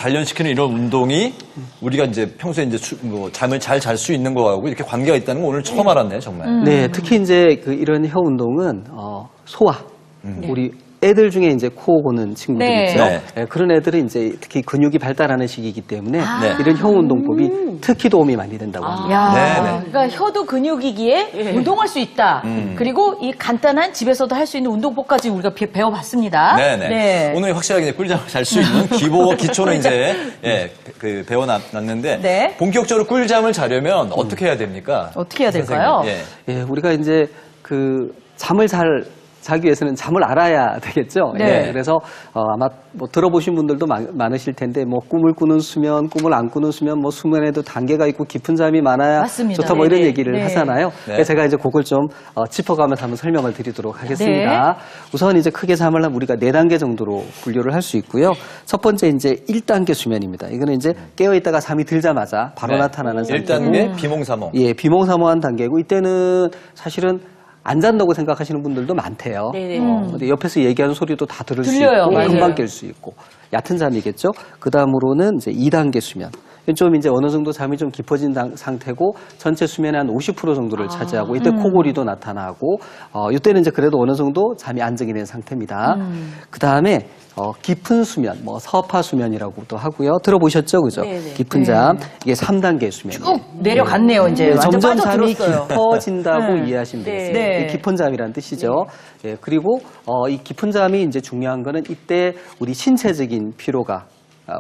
단련시키는 이런 운동이 우리가 이제 평소에 이제 잠을 잘 잘 수 있는 거하고 이렇게 관계가 있다는 거 오늘 처음 알았네요, 정말. 네, 특히 이제 이런 혀 운동은 소화, 우리 애들 중에 이제 코 고는 친구들 네. 있죠. 네. 네, 그런 애들은 이제 특히 근육이 발달하는 시기이기 때문에 네. 이런 혀 운동법이 특히 도움이 많이 된다고 합니다. 야, 네네. 그러니까 혀도 근육이기에 운동할 수 있다. 그리고 이 간단한 집에서도 할 수 있는 운동법까지 우리가 배워봤습니다. 네네. 네. 오늘 확실하게 꿀잠을 잘 수 있는 기초는 이제 배워놨는데 네. 본격적으로 꿀잠을 자려면 어떻게 해야 됩니까? 어떻게 해야 될까요? 선생님? 예. 예, 우리가 이제 잠을 잘 자기 위해서는 잠을 알아야 되겠죠. 네. 예, 그래서 아마 뭐 들어보신 분들도 많으실 텐데 뭐 꿈을 꾸는 수면, 꿈을 안 꾸는 수면, 뭐 수면에도 단계가 있고 깊은 잠이 많아야 맞습니다. 좋다 뭐 이런 네네. 얘기를 네. 하잖아요. 네. 제가 이제 그걸 좀 짚어가면서 한번 설명을 드리도록 하겠습니다. 우선 이제 크게 잠을 하면 우리가 4단계 정도로 분류를 할 수 있고요. 첫 번째 이제 1단계 수면입니다. 이거는 이제 깨어 있다가 잠이 들자마자 바로 네. 나타나는 상태고 1단계 비몽사몽. 예, 비몽사몽한 단계고 이때는 사실은 안 잔다고 생각하시는 분들도 많대요. 네네. 근데 옆에서 얘기하는 소리도 다 들을 들려요. 수 있고 맞아요. 금방 깰 수 있고 얕은 잠이겠죠. 그 다음으로는 이제 2단계 수면. 좀 이제 어느 정도 잠이 좀 깊어진 상태고 전체 수면의 한 50% 정도를 차지하고 이때 코골이도 나타나고 이때는 이제 그래도 어느 정도 잠이 안정이 된 상태입니다. 그 다음에 깊은 수면, 뭐 서파 수면이라고도 하고요. 들어보셨죠, 그죠? 네네. 깊은 잠 이게 3단계 수면이에요. 쭉 내려갔네요, 이제. 네, 완전 점점 잠이 빠져들었어요. 깊어진다고 네. 이해하시면 네. 되겠습니다. 네. 이 깊은 잠이라는 뜻이죠. 예, 그리고 이 깊은 잠이 이제 중요한 거는 이때 우리 신체적인 피로가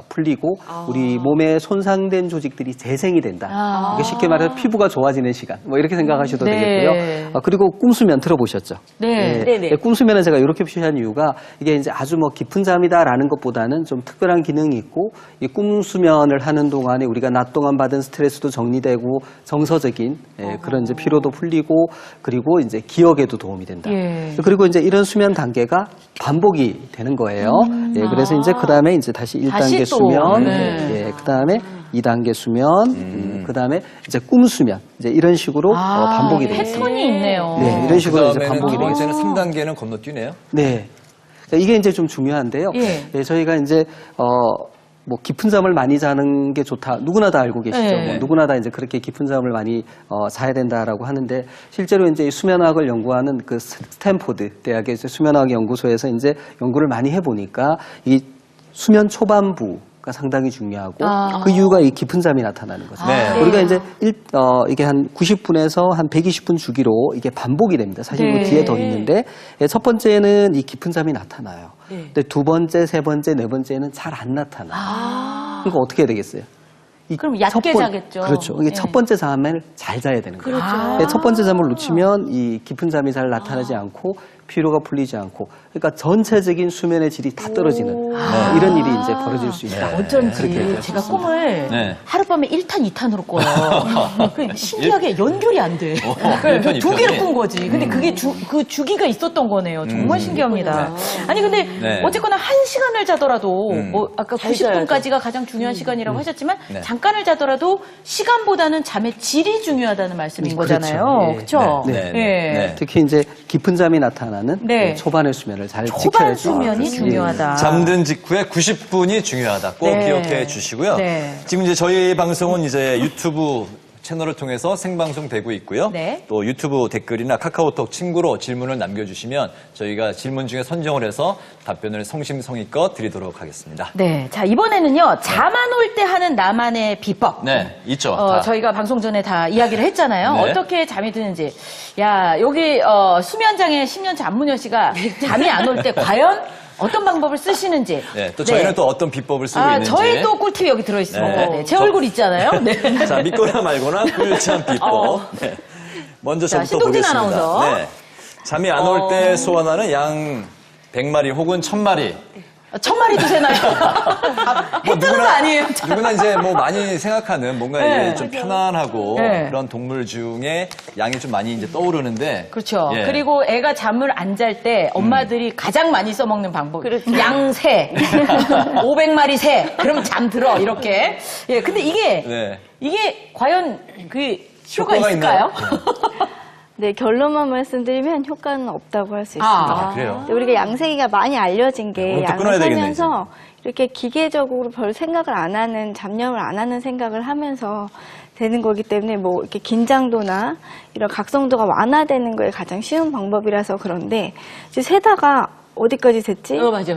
풀리고 우리 몸에 손상된 조직들이 재생이 된다. 그러니까 쉽게 말해서 피부가 좋아지는 시간. 뭐 이렇게 생각하셔도 네. 되겠고요. 그리고 꿈수면 들어보셨죠? 네. 예, 네네. 예, 꿈수면은 제가 이렇게 표시한 이유가 이게 이제 아주 뭐 깊은 잠이다라는 것보다는 좀 특별한 기능이 있고 이 꿈수면을 하는 동안에 우리가 낮 동안 받은 스트레스도 정리되고 정서적인 그런 이제 피로도 풀리고 그리고 이제 기억에도 도움이 된다. 예. 그리고 이제 이런 수면 단계가 반복이 되는 거예요. 예, 그래서 이제 그 다음에 이제 다시 1단계 다시 또, 수면, 네. 예, 그 다음에 2단계 수면, 그 다음에 이제 꿈 수면, 이제 이런 식으로 반복이 되겠습니다. 패턴이 있네요. 네, 이런 식으로 이제 그다음에는 반복이 두 번째는 되겠습니다. 3단계는 건너뛰네요. 네. 자, 이게 이제 좀 중요한데요. 예. 예, 저희가 이제, 뭐 깊은 잠을 많이 자는 게 좋다. 누구나 다 알고 계시죠. 네. 뭐 누구나 다 이제 그렇게 깊은 잠을 많이 자야 된다라고 하는데 실제로 이제 이 수면학을 연구하는 그 스탠포드 대학의 이제 수면학 연구소에서 이제 연구를 많이 해보니까 이 수면 초반부가 상당히 중요하고 그 이유가 이 깊은 잠이 나타나는 거죠. 네. 우리가 이제 이게 한 90분에서 한 120분 주기로 이게 반복이 됩니다. 사실 네. 그 뒤에 더 있는데 첫 번째는 이 깊은 잠이 나타나요. 근데 두 번째, 세 번째, 네 번째는 잘 안 나타나요. 그러니까 어떻게 해야 되겠어요? 그럼 얕게 자겠죠. 그렇죠. 이게 네. 첫 번째 잠을 잘 자야 되는 거예요. 그렇죠. 첫 번째 잠을 놓치면 이 깊은 잠이 잘 나타나지 않고 피로가 풀리지 않고 그러니까 전체적인 수면의 질이 다 떨어지는 이런 일이 이제 벌어질 수 있다. 어쩐지 그렇게 얘기할 수 제가 있습니다. 꿈을 네. 하룻밤에 1탄, 2탄으로 꿔요. 그 신기하게 연결이 안 돼. 일편, 두 개를 이편이. 꾼 거지. 근데 그게 그 주기가 있었던 거네요. 정말 신기합니다. 아니 근데 네. 어쨌거나 1시간을 자더라도 뭐 아까 90분까지가 가장 중요한 시간이라고 하셨지만 네. 잠깐을 자더라도 시간보다는 잠의 질이 중요하다는 말씀인 거잖아요. 예. 그렇죠? 네. 예. 특히 이제 깊은 잠이 나타나는 네. 초반의 수면을 잘 초반 지켜야죠. 수면이 중요하다. 잠든 직후에 90분이 중요하다. 꼭 네. 기억해 주시고요. 네. 지금 이제 저희 방송은 이제 유튜브 채널을 통해서 생방송 되고 있고요. 네. 또 유튜브 댓글이나 카카오톡 친구로 질문을 남겨주시면 저희가 질문 중에 선정을 해서 답변을 성심성의껏 드리도록 하겠습니다. 네. 자, 이번에는요, 잠 안 올 때 하는 나만의 비법. 네, 있죠. 다. 저희가 방송 전에 다 이야기를 했잖아요. 네. 어떻게 잠이 드는지. 야, 여기, 수면장애 10년차 안문현 씨가 잠이 안 올 때 과연 어떤 방법을 쓰시는지. 네, 또 저희는 또 어떤 비법을 쓰고 있는지. 저희 또 꿀팁이 여기 들어있습니다. 네. 네, 제 얼굴 있잖아요. 네. 자, 믿거나 말거나 꿀잠 비법. 네. 먼저 자, 저부터 신동진 보겠습니다. 아나운서. 네. 잠이 안 올 때 소원하는 양 100마리 혹은 1000마리. 1000마리도 세나요? 했다는 거 아니에요? 누구나 이제 뭐 많이 생각하는 뭔가 네. 이제 좀 편안하고 네. 그런 동물 중에 양이 좀 많이 이제 떠오르는데. 그렇죠. 예. 그리고 애가 잠을 안 잘 때 엄마들이 가장 많이 써먹는 방법. 양새. 500마리 새. 그럼 잠 들어. 이렇게. 예, 근데 네. 이게 과연 그 효과가 효과가 있을까요? 네, 결론만 말씀드리면 효과는 없다고 할 수 있습니다. 아, 그래요? 근데 우리가 양세기가 많이 알려진 게 오늘 또 양을 끊어야 되겠네, 살면서 이렇게 기계적으로 별 생각을 안 하는, 잡념을 안 하는 생각을 하면서 되는 거기 때문에 뭐 이렇게 긴장도나 이런 각성도가 완화되는 거에 가장 쉬운 방법이라서 그런데 이제 세다가 어디까지 샜지? 맞아.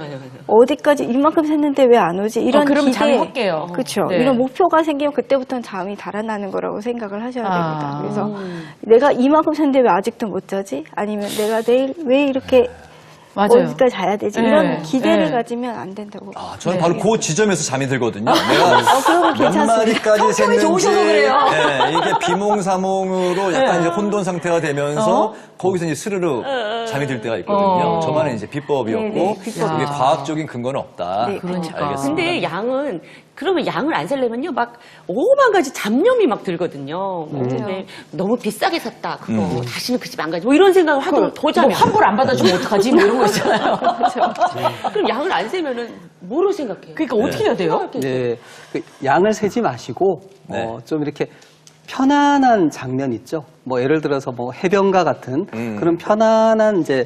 어디까지 이만큼 샜는데 왜 안 오지? 이런 그러면 잠이 확 깨요. 그렇죠. 네. 이런 목표가 생기면 그때부터는 잠이 달아나는 거라고 생각을 하셔야 됩니다. 아. 그래서 내가 이만큼 샜는데 왜 아직도 못 자지? 아니면 내가 내일 왜 이렇게 맞아요. 어디까지 자야 되지? 네. 이런 기대를 네. 가지면 안 된다고. 저는 네. 바로 그 지점에서 잠이 들거든요. 내가 그러면 몇 괜찮습니다. 마리까지 성격이 샜는지 좋으셔서 그래요. 네, 이게 비몽사몽으로 약간 이제 혼돈 상태가 되면서 거기서 이제 스르르 잠이 들 때가 있거든요. 저만의 이제 비법이었고 네, 비법이죠. 이게 과학적인 근거는 없다. 네, 그러니까. 알겠습니다. 근데 양은 그러면 양을 안 살려면요 막 5만 가지 잡념이 막 들거든요. 근데 너무 비싸게 샀다 그거 다시는 그 집 안 가지 뭐 이런 생각을 하고 더 잠이 안 환불 안 받아주면 어떡하지? 뭐 이런 거 있잖아요. 그럼 양을 안 세면은 뭐로 생각해요? 그러니까 어떻게 해야 돼요? 네, 그 양을 세지 마시고 네. 좀 이렇게 편안한 장면 있죠. 뭐 예를 들어서 뭐 해변가 같은 그런 편안한 이제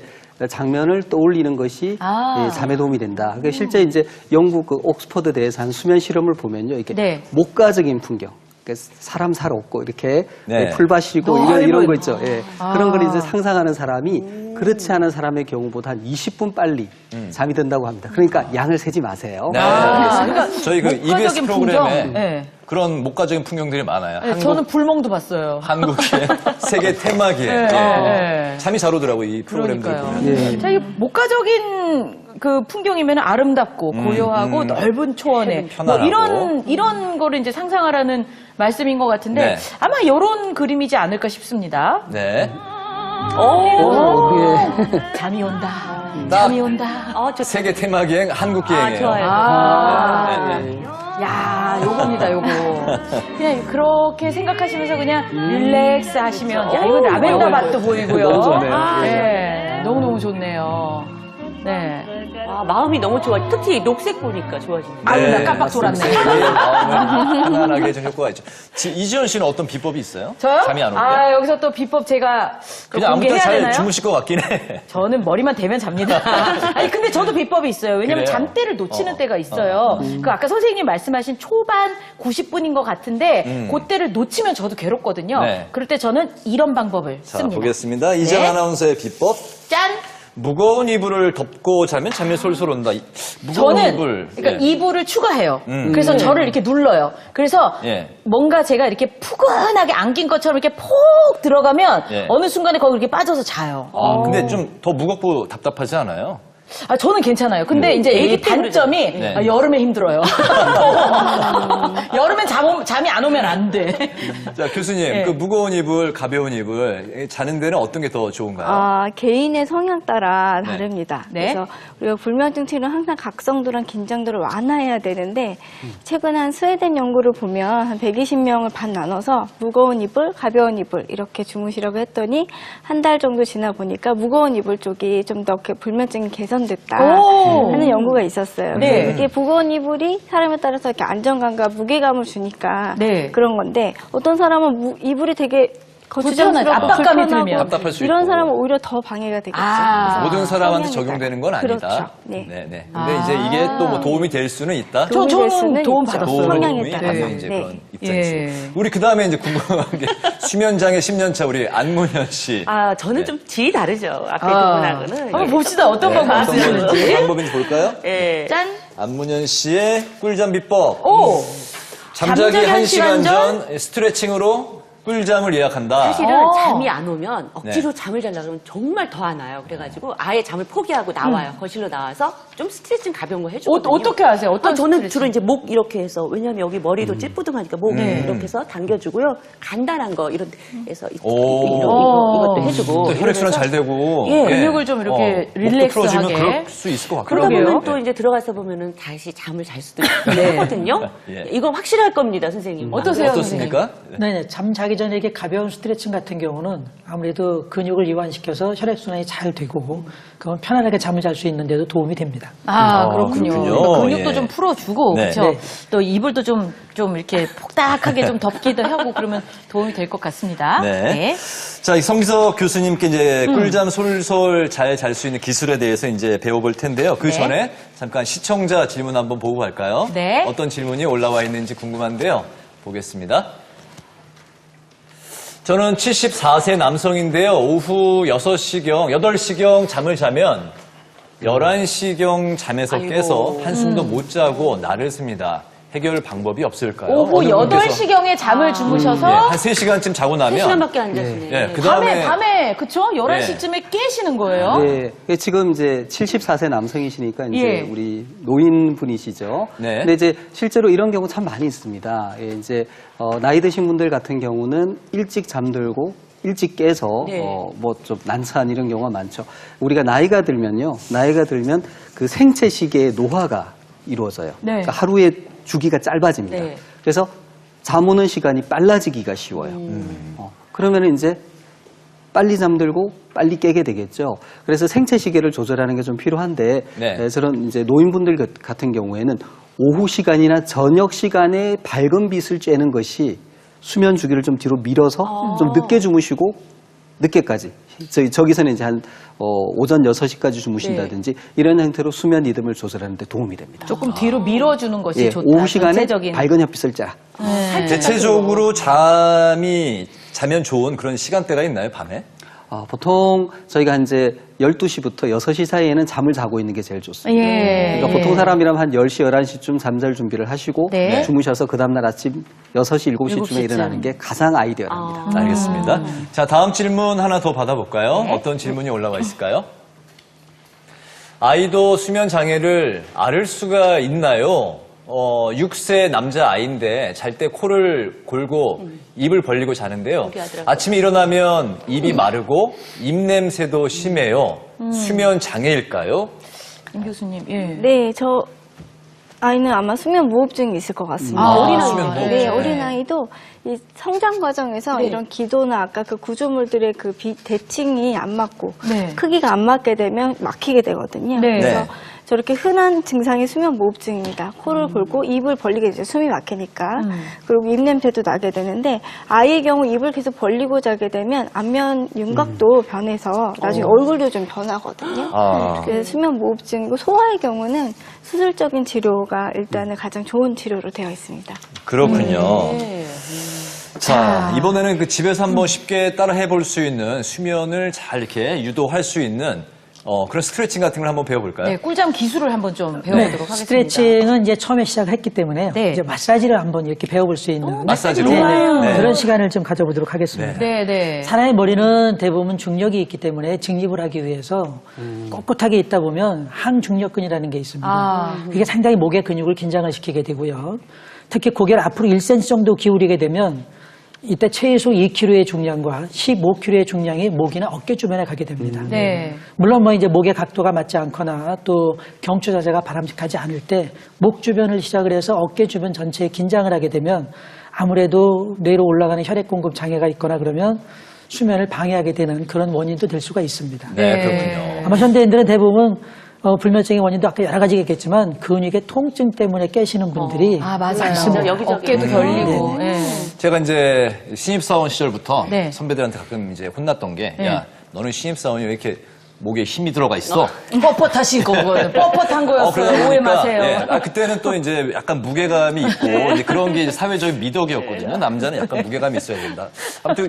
장면을 떠올리는 것이 아. 예, 잠에 도움이 된다. 그러니까 실제 이제 영국 그 옥스퍼드 대에서 한 수면 실험을 보면요, 이게 네. 목가적인 풍경. 그러니까 사람 살 없고 이렇게 네. 풀 밭이고 넓은. 이런 거 있죠. 예. 아. 그런 걸 이제 상상하는 사람이 그렇지 않은 사람의 경우보다 한 20분 빨리 잠이 든다고 합니다. 그러니까 양을 세지 마세요. 네. 그러니까 저희 그 EBS 목가적인 프로그램에 풍경. 네. 그런 목가적인 풍경들이 많아요. 네, 저는 불멍도 봤어요. 한국의 세계 테마기에 네. 잠이 잘 오더라고요. 이 프로그램들 그러니까요. 보면. 예. 자, 이 목가적인 그 풍경이면 아름답고 고요하고 넓은 초원에 뭐 편안하고. 이런 거를 이제 상상하라는 말씀인 것 같은데 네. 아마 이런 그림이지 않을까 싶습니다. 네. 예. 잠이 온다. 딱 잠이 온다. 세계 테마기행 한국 기행이에요. 좋아요. 아. 네, 네. 야, 요겁니다, 요거. 그냥 그렇게 생각하시면서 그냥 릴렉스 하시면, 야, 이거 라벤더 맛도 보이고요. 너무 좋네요. 네, 너무너무 좋네요. 네. 마음이 너무 좋아. 특히 녹색 보니까 좋아지네요. 아유, 나 깜빡 돌았네. 마음을 편안하게 좀 효과가 있죠. 이지연 씨는 어떤 비법이 있어요? 저요? 잠이 안 올 때? 아, 여기서 또 비법 제가 그냥 아무튼 공개해야 잘 되나요? 주무실 것 같긴 해. 저는 머리만 대면 잡니다. 아니, 근데 저도 비법이 있어요. 왜냐면 그래요? 잠대를 놓치는 때가 있어요. 그 아까 선생님이 말씀하신 초반 90분인 것 같은데, 그때를 놓치면 저도 괴롭거든요. 네. 그럴 때 저는 이런 방법을 자, 씁니다. 보겠습니다. 이지연 네. 아나운서의 비법. 짠! 무거운 이불을 덮고 자면 잠이 솔솔 온다. 무거운 저는 이불. 그러니까 예. 이불을 추가해요. 그래서 저를 이렇게 눌러요. 그래서 예. 뭔가 제가 이렇게 푸근하게 안긴 것처럼 이렇게 폭 들어가면 예. 어느 순간에 거기 이렇게 빠져서 자요. 근데 좀 더 무겁고 답답하지 않아요? 아, 저는 괜찮아요. 근데 이제 이 단점이 네. 여름에 힘들어요. 여름엔 잠이 안 오면 안 돼. 자, 교수님, 예. 그 무거운 이불, 가벼운 이불, 자는 데는 어떤 게 더 좋은가요? 개인의 성향 따라 다릅니다. 네. 그래서 우리가 불면증 치료는 항상 각성도랑 긴장도를 완화해야 되는데 최근 한 스웨덴 연구를 보면 한 120명을 반 나눠서 무거운 이불, 가벼운 이불 이렇게 주무시라고 했더니 한 달 정도 지나 보니까 무거운 이불 쪽이 좀 더 불면증이 개선됐다 오. 하는 연구가 있었어요. 네. 그래서 이게 무거운 이불이 사람에 따라서 이렇게 안정감과 무게감을 주니까 네. 그런 건데 어떤 사람은 이불이 되게 불편하죠. 거추장스럽고 압박감이 불편하고 들면. 답답할 수 이런 있고. 사람은 오히려 더 방해가 되겠죠. 아. 그래서 모든 사람한테 성향에 적용되는 건 아니다. 그렇죠. 네. 네네. 근데 아. 이제 이게 또 뭐 도움이 될 수는 있다. 도움이 될 저는 수는 도움 있죠. 받았어요. 성향에 도움이 따라서. 받는 이제 네. 그런 입장이시고. 예. 우리 그 다음에 이제 궁금한 게 수면장애 10년차 우리 안문현 씨. 저는 좀 질이 다르죠. 앞에 아. 그분하고는. 한번 봅시다. 어떤 네, 방법 어떤 쓰시는지. 방법인지 볼까요? 예. 짠! 안문현 씨의 꿀잠 비법. 오! 잠자기 잠자기 1시간 1시간 전 스트레칭으로 꿀잠을 예약한다. 사실은 잠이 안 오면 억지로 네. 잠을 자려고 하면 정말 더 안 와요. 그래가지고 아예 잠을 포기하고 나와요. 거실로 나와서 좀 스트레칭 가벼운 거 해주거든요. 어떻게 하세요? 어떤 저는 스트레칭? 주로 이제 목 이렇게 해서 왜냐하면 여기 머리도 찌뿌둥하니까 목 이렇게 해서 당겨주고요. 간단한 거 이런 데서 오. 이것도 해주고 또 혈액순환 잘 되고. 예. 근육을 좀 이렇게 목도 릴렉스하게. 풀어주면 그럴 수 있을 것 같아요. 그러다 그러게요. 보면 또 이제 들어가서 보면은 다시 잠을 잘 수도 있거든요. 예. 이거 확실할 겁니다, 선생님. 어떠세요? 어떻습니까? 네네. 잠자기 하기 전에 이렇게 가벼운 스트레칭 같은 경우는 아무래도 근육을 이완시켜서 혈액순환이 잘 되고 그건 편안하게 잠을 잘 수 있는데도 도움이 됩니다. 아, 그렇군요. 그렇군요. 그러니까 근육도 예. 좀 풀어주고, 네. 그렇죠. 네. 또 이불도 좀 이렇게 폭닥하게 좀 덮기도 하고 그러면 도움이 될 것 같습니다. 네. 자, 이 성기석 교수님께 이제 음. 꿀잠 솔솔 잘 잘 수 있는 기술에 대해서 이제 배워볼 텐데요. 그 네. 전에 잠깐 시청자 질문 한번 보고 갈까요? 네. 어떤 질문이 올라와 있는지 궁금한데요. 보겠습니다. 저는 74세 남성인데요. 오후 8시경 잠을 자면 11시경 잠에서 깨서 한숨도 못 자고 날을 씁니다. 해결 방법이 없을까요? 오후 어느 분께서 8시경에 잠을 주무셔서 한 3시간쯤 자고 나면 3시간밖에 안 잤네. 예, 그다음에 밤에 그쵸? 11시쯤에 깨시는 거예요? 네, 지금 이제 74세 남성이시니까 이제 예. 우리 노인분이시죠. 네. 근데 이제 실제로 이런 경우 참 많이 있습니다. 예, 이제 나이 드신 분들 같은 경우는 일찍 잠들고 일찍 깨서 네. 뭐 좀 난처한 이런 경우가 많죠. 우리가 나이가 들면 그 생체 시계의 노화가 이루어져요. 네. 그러니까 하루의 주기가 짧아집니다. 네. 그래서 잠 오는 시간이 빨라지기가 쉬워요. 그러면 이제 빨리 잠들고 빨리 깨게 되겠죠. 그래서 생체 시계를 조절하는 게 좀 필요한데 네. 저런 이제 노인분들 같은 경우에는 오후 시간이나 저녁 시간에 밝은 빛을 쬐는 것이 수면 주기를 좀 뒤로 밀어서 좀 늦게 주무시고 늦게까지 저기서는 이제 한 오전 6시까지 주무신다든지 이런 형태로 수면 리듬을 조절하는 데 도움이 됩니다. 조금 뒤로 밀어주는 것이 예, 좋다. 오후 시간에 전체적인. 밝은 햇빛을 쬐라. 대체적으로 자면 좋은 그런 시간대가 있나요, 밤에? 보통 저희가 이제 12시부터 6시 사이에는 잠을 자고 있는 게 제일 좋습니다. 예. 그러니까 보통 사람이라면 한 10시, 11시쯤 잠잘 준비를 하시고 네. 주무셔서 그 다음날 아침 6시, 7시쯤에 7시쯤. 일어나는 게 가장 아이디어랍니다. 알겠습니다. 자, 다음 질문 하나 더 받아볼까요? 어떤 질문이 올라와 있을까요? 아이도 수면 장애를 앓을 수가 있나요? 6세 남자 아이인데 잘 때 코를 골고 입을 벌리고 자는데요. 하더라고요. 아침에 일어나면 입이 마르고 입냄새도 심해요. 수면 장애일까요? 임 교수님, 예. 네, 저 아이는 아마 수면 무호흡증이 있을 것 같습니다. 어린아이. 수면 무호흡증. 네, 어린아이도 이 성장 과정에서 네. 이런 기도나 아까 그 구조물들의 그 대칭이 안 맞고 네. 크기가 안 맞게 되면 막히게 되거든요. 네. 그래서 네. 저렇게 흔한 증상이 수면 무호흡증입니다. 코를 골고 입을 벌리게 되죠. 숨이 막히니까. 그리고 입냄새도 나게 되는데 아이의 경우 입을 계속 벌리고 자게 되면 안면 윤곽도 변해서 나중에 얼굴도 좀 변하거든요. 그래서 수면 무호흡증이고 소아의 경우는 수술적인 치료가 일단은 가장 좋은 치료로 되어 있습니다. 그렇군요. 자, 이번에는 그 집에서 한번 쉽게 따라 해볼 수 있는 수면을 잘 이렇게 유도할 수 있는 그런 스트레칭 같은 걸 한번 배워볼까요? 네, 꿀잠 기술을 한번 좀 배워보도록 하겠습니다. 스트레칭은 이제 처음에 시작했기 때문에 네. 이제 마사지를 한번 이렇게 배워볼 수 있는 마사지로? 네. 네. 그런 시간을 좀 가져보도록 하겠습니다. 네, 네. 사람의 머리는 대부분 중력이 있기 때문에 직립을 하기 위해서 꼿꼿하게 있다 보면 항중력근이라는 게 있습니다. 아. 그게 상당히 목의 근육을 긴장을 시키게 되고요. 특히 고개를 앞으로 1cm 정도 기울이게 되면 이때 최소 2kg의 중량과 15kg의 중량이 목이나 어깨 주변에 가게 됩니다. 네. 물론 뭐 이제 목의 각도가 맞지 않거나 또 경추 자세가 바람직하지 않을 때 목 주변을 시작을 해서 어깨 주변 전체에 긴장을 하게 되면 아무래도 뇌로 올라가는 혈액 공급 장애가 있거나 그러면 수면을 방해하게 되는 그런 원인도 될 수가 있습니다. 네, 그렇군요. 아마 현대인들은 대부분 불면증의 원인도 아까 여러 가지가 있겠지만 근육의 통증 때문에 깨시는 분들이 아, 맞아요. 많습니다. 여기저기. 어깨도 결리고. 네. 예. 제가 이제 신입사원 시절부터 네. 선배들한테 가끔 이제 혼났던 게, 네. 야, 너는 신입사원이 왜 이렇게 목에 힘이 들어가 있어? 뻣뻣하신 거거든요. 뻣뻣한 거였어요. 그러다 오해 보니까, 마세요. 예, 그때는 또 이제 약간 무게감이 있고, 이제 그런 게 이제 사회적인 미덕이었거든요. 남자는 약간 무게감이 있어야 된다. 아무튼,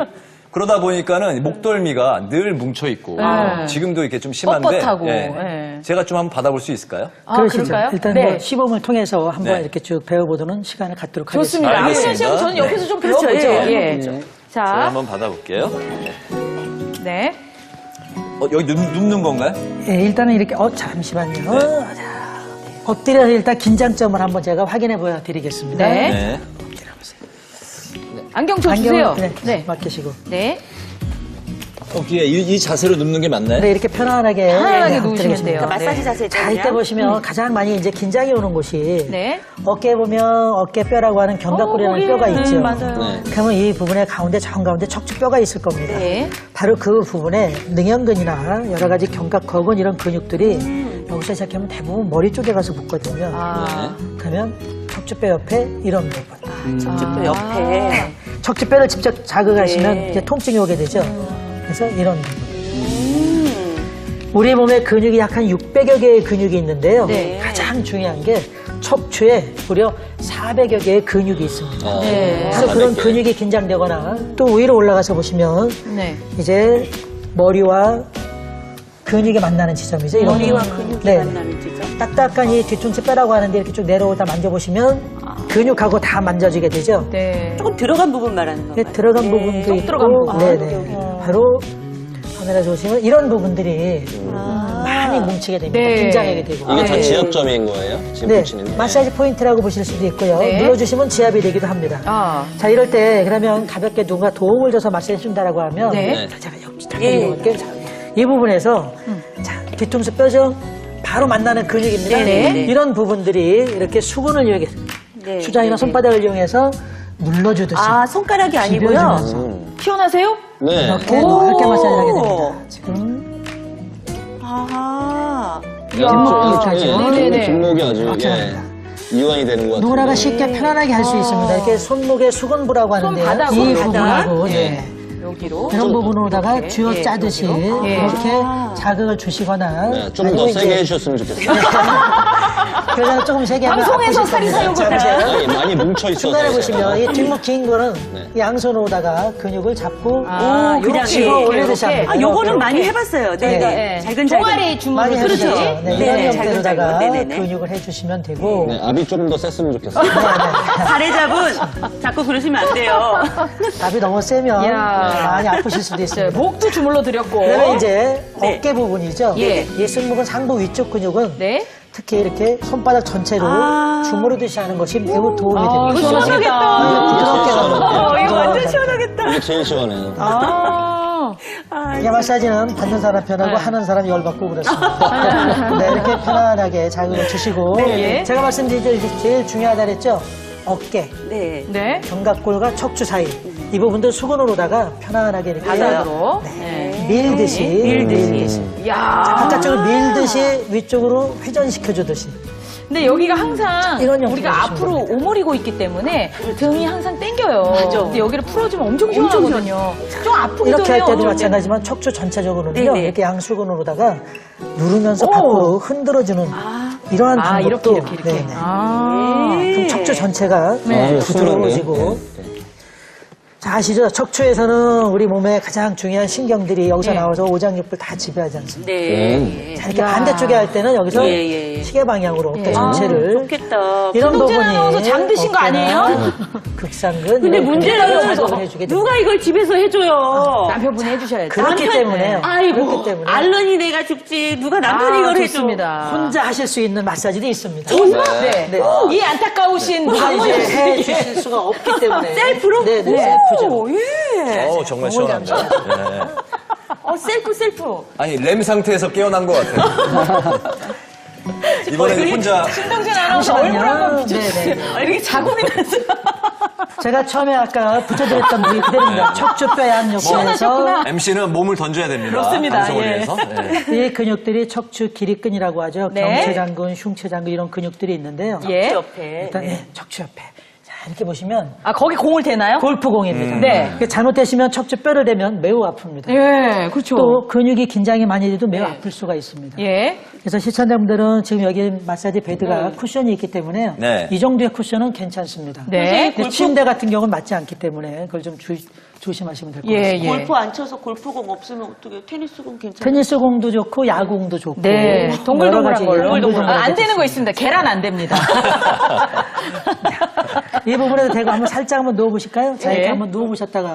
그러다 보니까는 목덜미가 늘 뭉쳐있고, 네. 지금도 이렇게 좀 심한데, 뻣뻣하고, 예. 예. 제가 좀 한번 받아볼 수 있을까요? 아, 그러시죠. 그럴까요? 일단 네. 뭐 시범을 통해서 한번 네. 이렇게 쭉 배워보는 시간을 갖도록 좋습니다. 하겠습니다. 알겠습니다. 한현 씨하고 저는 네. 옆에서 좀 그렇죠. 배워보죠. 예, 예. 네. 제가 자, 한번 받아볼게요. 네. 여기 눕는 건가요? 예, 일단은 이렇게 잠시만요. 자, 엎드려서 일단 긴장점을 한번 제가 확인해 보여드리겠습니다. 네. 네. 안경 좀 주세요. 안경을 네. 맡기시고. 네. 어깨에 이 자세로 눕는 게 맞나요? 네, 이렇게 편안하게 누우시면 드리겠습니다. 돼요. 그러니까 마사지 네. 자세 자, 이때 보시면 가장 많이 이제 긴장이 오는 곳이 네. 어깨에 보면 어깨뼈라고 하는 견갑골이라는 뼈가 있죠. 맞아요. 네. 그러면 이 부분에 가운데 정가운데 척추뼈가 있을 겁니다. 네. 바로 그 부분에 능형근이나 여러 가지 견갑, 거근 이런 근육들이 여기서 시작하면 대부분 머리 쪽에 가서 붙거든요. 아. 그러면 척추뼈 옆에 이런 부분. 척추뼈 옆에. 척추뼈를 직접 자극하시면 네. 이제 통증이 오게 되죠. 그래서 이런 부분. 우리 몸에 근육이 약 한 600여 개의 근육이 있는데요. 네. 가장 중요한 게 척추에 무려 400여 개의 근육이 있습니다. 네. 바로 그런 근육이 긴장되거나 또 위로 올라가서 보시면 네. 이제 머리와 근육이 만나는 지점이죠. 이런 머리와 부분. 근육이 네. 만나는 지점. 딱딱한 이 뒤통수 뼈라고 하는데 이렇게 쭉 내려오다 만져보시면 근육하고 다 만져지게 되죠. 네. 조금 들어간 부분 말하는 네, 건가요? 들어간 부분도 쏙 있고, 들어간 부분. 네네. 바로 카메라에서 보시면 이런 부분들이 많이 뭉치게 됩니다. 네. 긴장하게 되고. 이게 다 지압점인 거예요? 지금 네, 붙이는 게? 마사지 포인트라고 보실 수도 있고요. 네. 눌러주시면 지압이 되기도 합니다. 아. 자, 이럴 때 그러면 가볍게 누군가 도움을 줘서 마사지 해준다라고 하면 네. 자, 제가 여기 딱 이렇게 이 부분에서 자, 뒤통수 뼈죠. 바로 만나는 근육입니다. 네네. 이런 부분들이 이렇게 수근을 이용해 네. 수장이나 손바닥을 이용해서 눌러주듯이 아, 손가락이 아니고요. 비벼주면서 피곤하세요? 네. 이렇게 넓게 마사지를 하게 됩니다. 지금 아하. 뒷목까지요. 네네네. 뒷목이 아주 이렇게 예, 합니다. 이완이 되는 것 같아요. 누구나가 쉽게 편안하게 할 수 있습니다. 이렇게 손목에 수근부라고 하는데요. 손바닥, 이 손바닥. 부분하고 네. 여기로. 이런 부분으로다가 쥐어 예, 짜듯이 여기로. 예. 이렇게 자극을 주시거나 네, 좀 아니면 더 이제 세게 해주셨으면 좋겠어요. 그래서 조금 세게 하면 방송에서 아프실 살이 겁니다. 사용을 자, 보세요. 아니, 많이 뭉쳐 있어서. 중간에 보시면 이 뒷목 긴 거는 네. 양손으로다가 근육을 잡고 아, 그냥 요렇게, 집어 올리듯이 이렇게. 합니다. 아, 요거는 이렇게. 많이 해봤어요. 네, 네. 네. 잘근잘근. 종아리 주물을 많이 그렇죠. 해주시죠. 네, 네, 이런 잘근잘근. 형태로다가 네네네. 근육을 해주시면 되고 네, 압이 조금 더 셌으면 좋겠어요. 사례자분 자꾸 그러시면 안 돼요. 답이 너무 세면 이야. 많이 아프실 수도 네, 있습니다. 목도 주물러 드렸고. 그다음에 이제 네. 어깨 부분이죠. 예. 이 승모근 상부 위쪽 근육은 네. 특히 이렇게 손바닥 전체로 주무르듯이 하는 것이 매우 도움이 아, 됩니다. 이거 시원하겠다. 부드럽게 가는 이거 완전 부드러운 시원하겠다. 이게 제일 시원해요. 아. 이 마사지는 받는 사람 편하고 하는 사람 열받고 그렇습니다. 네, 이렇게 편안하게 자극을 주시고 네. 제가 말씀드린 제일 중요하다 그랬죠. 어깨, 네. 네. 견갑골과 척추 사이 이 부분도 수건으로다가 편안하게 이렇게 바닥으로. 네. 밀듯이 야. 바깥쪽으로 밀듯이 위쪽으로 회전시켜주듯이 근데 여기가 항상 이런 형태로 우리가 해주시면 앞으로 됩니다. 오므리고 있기 때문에 등이 항상 당겨요. 맞아. 근데 여기를 풀어주면 엄청 시원하거든요. 좀 아프기도 이렇게 할 해요. 때도 어쩔 마찬가지지만 척추 전체적으로는요 네네. 이렇게 양수근으로다가 누르면서 오. 밖으로 흔들어주는 이러한 아, 방법도 이렇게. 네네. 아. 그럼 척추 전체가 네. 부드러워지고 네. 자 아시죠? 척추에서는 우리 몸의 가장 중요한 신경들이 여기서 네. 나와서 오장육부를 다 지배하지 않습니다. 네. 자, 이렇게 반대쪽에 할 때는 여기서 예. 시계 방향으로 어깨 예. 전체를 좋겠다. 이런 김동진 부분이 아나운서 잠드신 거 어깨나 아니에요? 극상근 근데 이런 문제는 근육을 해주게 됩니다. 누가 이걸 집에서 해줘요? 남편분이 해주셔야죠. 그렇기 때문에 아이고, 그렇기 때문에 알른이 내가 죽지. 누가 남편이 이걸 해줘. 좋습니다. 혼자 하실 수 있는 마사지도 있습니다. 네. 네. 이 안타까우신 누가 방문이 이제 해 주실 수가 없기 때문에 셀프로? 네, 셀프죠. 오, 예. 정말 시원합니다. 네. 셀프. 아니, 램 상태에서 깨어난 것 같아요. 이번에는 혼자 신동진 아나운서 얼굴 한번 비춰주세요. 네네. 아, 이렇게 자국이 났어요. 제가 처음에 아까 붙여드렸던 부위 그대로입니다. 척추뼈 양 옆에서 MC는 몸을 던져야 됩니다. 그렇습니다. 방송을 예. 위해서. 네. 이 근육들이 척추 기립근이라고 하죠. 네. 경추장근, 흉추장근 이런 근육들이 있는데요. 예. 옆에. 일단 척추 옆에 자 이렇게 보시면 아, 거기 공을 대나요? 골프공입니다. 네. 이게 잘못되시면 척추뼈를 대면 매우 아픕니다. 예, 그렇죠. 또 근육이 긴장이 많이 돼도 매우 아플 수가 있습니다. 예. 그래서 시청자분들은 지금 여기 마사지 베드가 쿠션이 있기 때문에 네. 이 정도의 쿠션은 괜찮습니다. 네. 근데 침대 같은 경우는 맞지 않기 때문에 그걸 좀 조심하시면 될 것 같습니다. 예. 골프 안 쳐서 골프공 없으면 어떻게 테니스공 괜찮아요? 테니스 공도 좋고 야구공도 좋고 네. 여러 동글동글한 가지 걸로. 동글동글하게 안 되는 거 됐습니다. 있습니다. 계란 안 됩니다. 이 부분에도 대고 한번 살짝 한번 누워보실까요? 자, 이렇게 네. 한번 누워보셨다가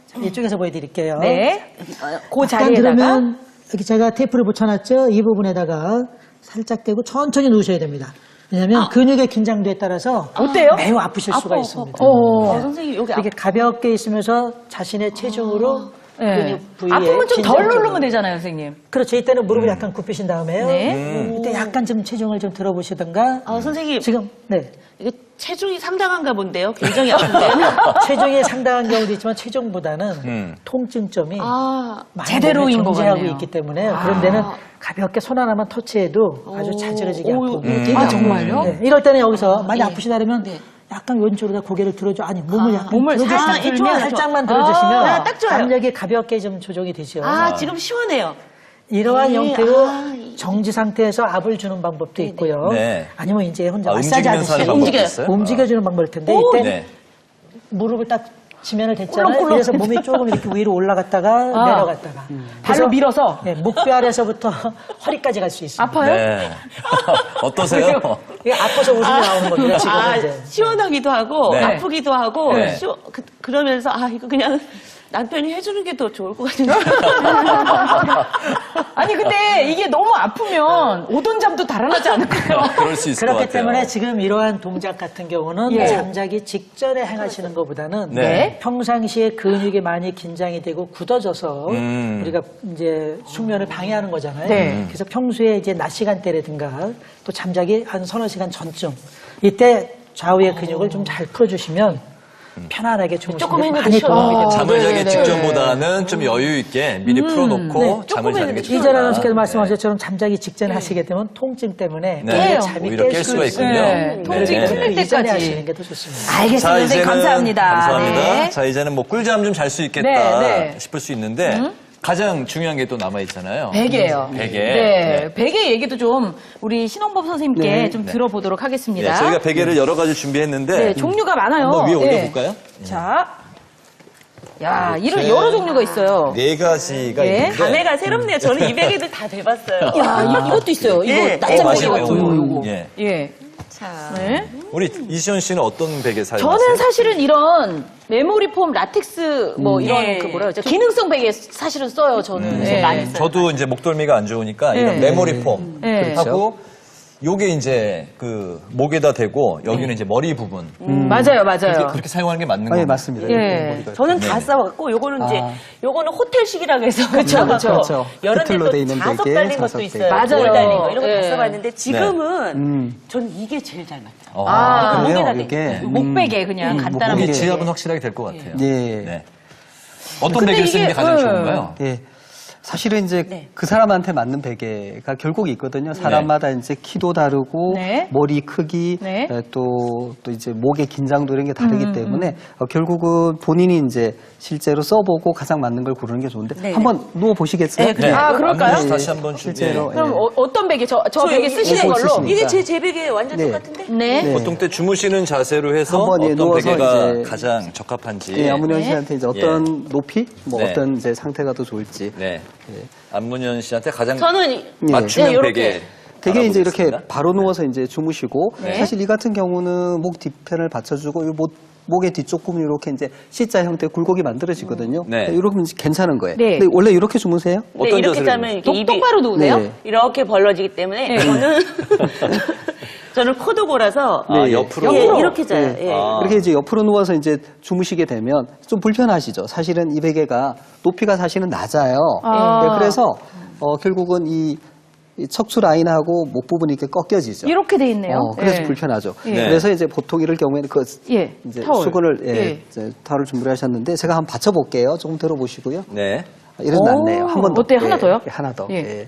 자, 이쪽에서 보여드릴게요. 네. 그 약간 자리에다가. 그러면 여기 제가 테이프를 붙여놨죠? 이 부분에다가 살짝 대고 천천히 누우셔야 됩니다. 왜냐하면 근육의 긴장도에 따라서 어때요? 매우 아프실 수가 있습니다. 어. 선생님 여기 이렇게 가볍게 있으면서 자신의 체중으로 네. 부위에 아프면 좀 덜 긴장 누르면 쪽으로. 되잖아요, 선생님. 그렇죠. 이때는 무릎을 약간 굽히신 다음에요. 네. 이때 약간 좀 체중을 좀 들어보시던가. 선생님. 지금 네. 이거 체중이 상당한가 본데요? 굉장히 아픈데요? 체중이 상당한 경우도 있지만 체중보다는 통증점이 많이 제대로인 몸에 것 존재하고 같네요. 있기 때문에 그런 데는 가볍게 손 하나만 터치해도 아주 자지러지게 아프고 되게 아, 아프고. 정말요? 네. 이럴 때는 여기서 많이 아프시다 그러면 약간 왼쪽으로 고개를 들어줘. 아니 몸을 약간 몸을 들어주시면 살짝 좋아요, 살짝만 좋아요. 들어주시면 딱 좋아요. 압력이 가볍게 좀 조정이 되죠. 지금 시원해요. 이러한 형태로 정지 상태에서 압을 주는 방법도 있고요. 네. 아니면 이제 혼자 아, 마사지 움직이면서 하는 하듯이 방법도 있어요? 움직여주는 방법일 텐데 이때 네. 무릎을 딱 지면을 댔잖아요. 꿀렁꿀렁. 그래서 몸이 조금 이렇게 위로 올라갔다가 내려갔다가 발로 밀어서. 네, 목뼈아래서부터 허리까지 갈 수 있어요. 아파요? 네. 어떠세요? 이게 아파서 웃음이 나오는 겁니다. 지금은 이제. 시원하기도 하고, 네. 아프기도 하고, 네. 그러면서, 이거 그냥 남편이 해주는 게 더 좋을 것 같은데. 아니, 근데 이게 너무 아프면 오돈 잠도 달아나지 않을까요? 그럴 수 있을 것 그렇기 같아요. 때문에 지금 이러한 동작 같은 경우는 예. 잠자기 직전에 행하시는 것보다는 네. 평상시에 근육이 많이 긴장이 되고 굳어져서 음. 우리가 이제 숙면을 방해하는 거잖아요. 네. 그래서 평소에 이제 낮 시간대라든가 또 잠자기 한 서너 시간 전쯤 이때 좌우의 근육을 좀 잘 풀어주시면 편안하게 주무시는 조금 게 해내도 많이 시원하게 도움이 됩니다. 잠을 자기 네네네. 직전보다는 좀 여유 있게 미리 풀어놓고 잠을 자는 게 좋다. 이전 아나운서께서 말씀하신 것처럼 잠자기 직전에 하시게 되면 통증 때문에 네. 오히려 깨요. 잠이 오히려 깰 수가 있어요. 있군요. 네. 통증이 네. 풀릴 그 이전에 때까지. 하시는 게 더 좋습니다. 알겠습니다, 선생님. 감사합니다. 감사합니다. 네. 자, 이제는 뭐 꿀잠 좀 잘 수 있겠다 네, 네. 싶을 수 있는데 가장 중요한 게 또 남아있잖아요. 베개예요. 베개. 네. 베개 얘기도 좀 우리 신홍법 선생님께 네. 좀 들어보도록 하겠습니다. 네, 저희가 베개를 여러 가지 준비했는데 네, 종류가 많아요. 한번 위에 네. 올려볼까요? 자. 야, 이런 여러 종류가 있어요. 네 가지가 네. 있는데 감회가 새롭네요. 저는 이 베개들 다 대봤어요. 야, 이것도 있어요. 이거 네. 낮잠 베개 맛있네요. 같은 거, 요거. 예. 예. 네. 우리 이시연 씨는 어떤 베개 사용하세요? 저는 사실은 이런 메모리 폼 라텍스 뭐 이런 예. 그 뭐라 그러죠? 기능성 베개 사실은 써요, 저는. 예. 많이 써요. 저도 이제 목덜미가 안 좋으니까 이런 네. 메모리 폼 네. 하고 요게 이제 그 목에다 대고 여기는 이제 머리 부분 맞아요, 맞아요. 그렇게 사용하는 게 맞는 아, 건가요? 예, 맞습니다. 예. 이렇게 머리가 저는 다 써갖고, 요거는 이제, 요거는 호텔식이라고 해서. 그쵸, 그렇죠. 여러 호텔로 돼 있는 자석 베개, 달린 자석 것도 베개. 있어요. 맞아요. 돌 달린 거, 이런 거 다 예. 써봤는데, 지금은, 전 이게 제일 잘 맞아요. 아, 그래요? 목에다 이게 목베개 그냥 간단한 목에 목베개. 지압은 확실하게 될 것 같아요. 예. 네. 어떤 베개를 쓰는 게 가장 좋은가요? 예. 사실은 이제 그 사람한테 맞는 베개가 결국 있거든요. 사람마다 이제 키도 다르고 네. 머리 크기 네. 또 이제 목의 긴장도 이런 게 다르기 때문에 결국은 본인이 이제 실제로 써보고 가장 맞는 걸 고르는 게 좋은데 한번 누워 보시겠어요? 네, 그래요. 아, 그럴까요? 안무씨 다시 한번 실제로 준비해. 그럼 어떤 베개? 저 베개 쓰시는 이거 걸로? 쓰시면 이게 제 베개 완전 네. 똑같은데? 네. 네. 보통 때 주무시는 자세로 해서 한번, 예, 어떤 누워서 베개가 이제 가장 적합한지. 예, 안문현 씨한테 이제 어떤 높이, 뭐 네. 어떤 이제 상태가 더 좋을지. 네. 안문현 씨한테 가장 저는, 맞춤형 네, 요렇게. 베개. 되게 이제 이렇게 알아보겠습니다. 바로 누워서 이제 주무시고 네. 사실 이 같은 경우는 목 뒤편을 받쳐주고 이 목의 뒤쪽 부분이 이렇게 이제 C자 형태의 굴곡이 만들어지거든요. 네. 이러면 괜찮은 거예요. 네. 근데 원래 이렇게 주무세요? 네, 어떤 이렇게 자세로 짜면 이렇게 입이 똑바로 누우세요? 네. 이렇게 벌어지기 때문에 저는 코드고라서 아, 네. 옆으로. 예, 이렇게 자요. 네. 예. 아. 이렇게 이제 옆으로 누워서 이제 주무시게 되면 좀 불편하시죠. 사실은 이 베개가 높이가 사실은 낮아요. 아. 네, 그래서 결국은 이 척추 라인하고 목 부분이 이렇게 꺾여지죠. 이렇게 돼 있네요. 그래서 예. 불편하죠. 예. 그래서 이제 보통 이럴 경우에는 그 예, 이제 타월. 수건을 예. 이제 타월을 준비하셨는데 제가 한번 받쳐볼게요. 조금 들어보시고요. 네. 이런 오, 낫네요. 한 번 더. 어때요? 하나 더요? 하나 더. 예. 예.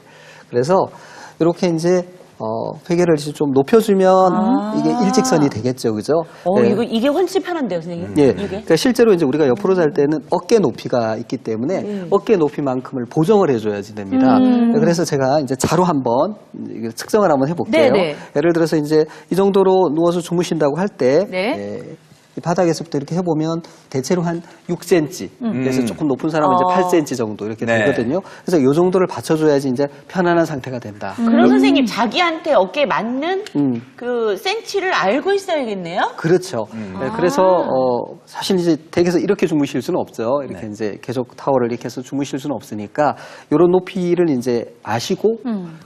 그래서 이렇게 이제 베개를 이제 좀 높여주면 이게 일직선이 되겠죠, 그죠? 예. 이게 훨씬 편한데요, 선생님? 예. 이게? 그러니까 실제로 이제 우리가 옆으로 잘 때는 어깨 높이가 있기 때문에 어깨 높이만큼을 보정을 해줘야지 됩니다. 그래서 제가 이제 자로 한번 이게 측정을 한번 해볼게요. 네네. 예를 들어서 이제 이 정도로 누워서 주무신다고 할 때 네. 이 바닥에서부터 이렇게 해보면 대체로 한 6cm, 그래서 조금 높은 사람은 이제 8cm 정도 이렇게 네. 되거든요. 그래서 이 정도를 받쳐줘야지 이제 편안한 상태가 된다. 그럼 선생님 자기한테 어깨에 맞는 음. 그 센치를 알고 있어야겠네요? 그렇죠. 네, 그래서 사실 이제 댁에서 이렇게 주무실 수는 없죠. 이렇게 이제 계속 타월을 이렇게 해서 주무실 수는 없으니까 이런 높이를 이제 아시고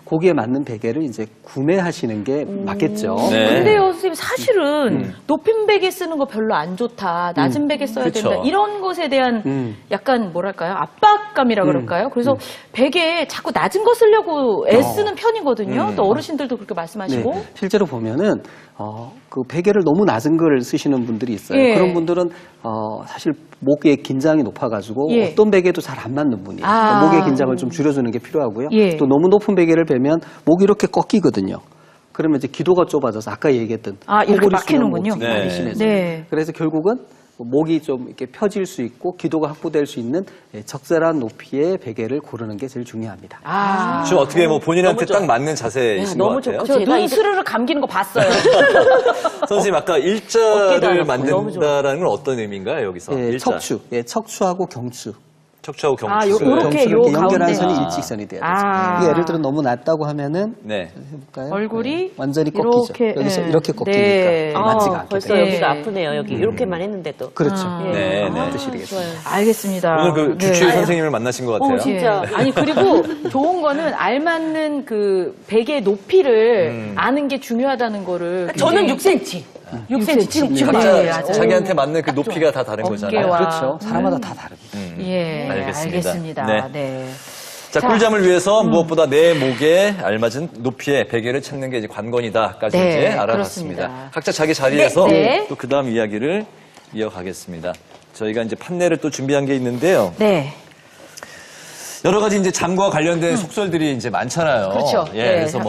거기에 맞는 베개를 이제 구매하시는 게 맞겠죠. 네. 근데요, 선생님, 사실은 높임 베개 쓰는 거 별로 별로 안 좋다. 낮은 베개 써야 그쵸. 된다. 이런 것에 대한 약간 뭐랄까요? 압박감이라 그럴까요? 그래서 베개에 자꾸 낮은 거 쓰려고 애쓰는 편이거든요. 또 어르신들도 그렇게 말씀하시고. 네, 실제로 보면은 그 베개를 너무 낮은 걸 쓰시는 분들이 있어요. 예. 그런 분들은 사실 목의 긴장이 높아가지고 예. 어떤 베개도 잘 안 맞는 분이에요. 아. 그러니까 목의 긴장을 좀 줄여주는 게 필요하고요. 예. 또 너무 높은 베개를 베면 목이 이렇게 꺾이거든요. 그러면 이제 기도가 좁아져서 아까 얘기했던 이렇게 코골이 막히는군요. 수면 많이 네. 심해져요. 네. 그래서 결국은 목이 좀 이렇게 펴질 수 있고 기도가 확보될 수 있는 적절한 높이의 베개를 고르는 게 제일 중요합니다. 지금 어떻게 뭐 본인한테 딱 맞는 자세이신 것 너무 같아요. 좋고. 저 제가 눈 이제- 스르르 감기는 거 봤어요. 선생님 아까 어깨도 일자를 안 아프고 너무 좋아. 만든다라는 건 어떤 의미인가요 여기서? 예, 일자. 척추하고 경추. 척추하고 경추. 요렇게 경추를 요 이렇게 연결한 가운데. 선이 아. 일직선이 돼야 되죠. 아. 이게 예를 들어 너무 낮다고 하면은 네. 해볼까요? 얼굴이 네, 완전히 꺾이죠. 이렇게, 여기서 네. 이렇게 꺾이니까 네. 맞지가 않게 벌써 돼요. 네. 여기가 아프네요. 여기 이렇게만 했는데도. 그렇죠. 네, 네. 뜻이 되겠습니다. 알겠습니다. 오늘 그 네. 주치의 선생님을 만나신 것 같아요. 진짜. 예. 아니 그리고 좋은 거는 알맞는 그 베개 높이를 아는 게 중요하다는 거를 저는 굉장히- 6cm. 6cm. 지금 각자 네, 맞아요. 자기한테 맞는 그 높이가 다 다른 거잖아요. 어깨와 그렇죠. 사람마다 다 다릅니다. 예, 알겠습니다. 알겠습니다. 네. 네. 자, 꿀잠을 위해서 무엇보다 내 목에 알맞은 높이의 베개를 찾는 게 이제 관건이다까지 네, 이제 알아봤습니다. 그렇습니다. 각자 자기 자리에서 네, 네. 또 그 다음 이야기를 이어가겠습니다. 저희가 이제 판넬을 또 준비한 게 있는데요. 네. 여러 가지 이제 잠과 관련된 속설들이 이제 많잖아요. 그렇죠. 예, 네. 그래서 뭐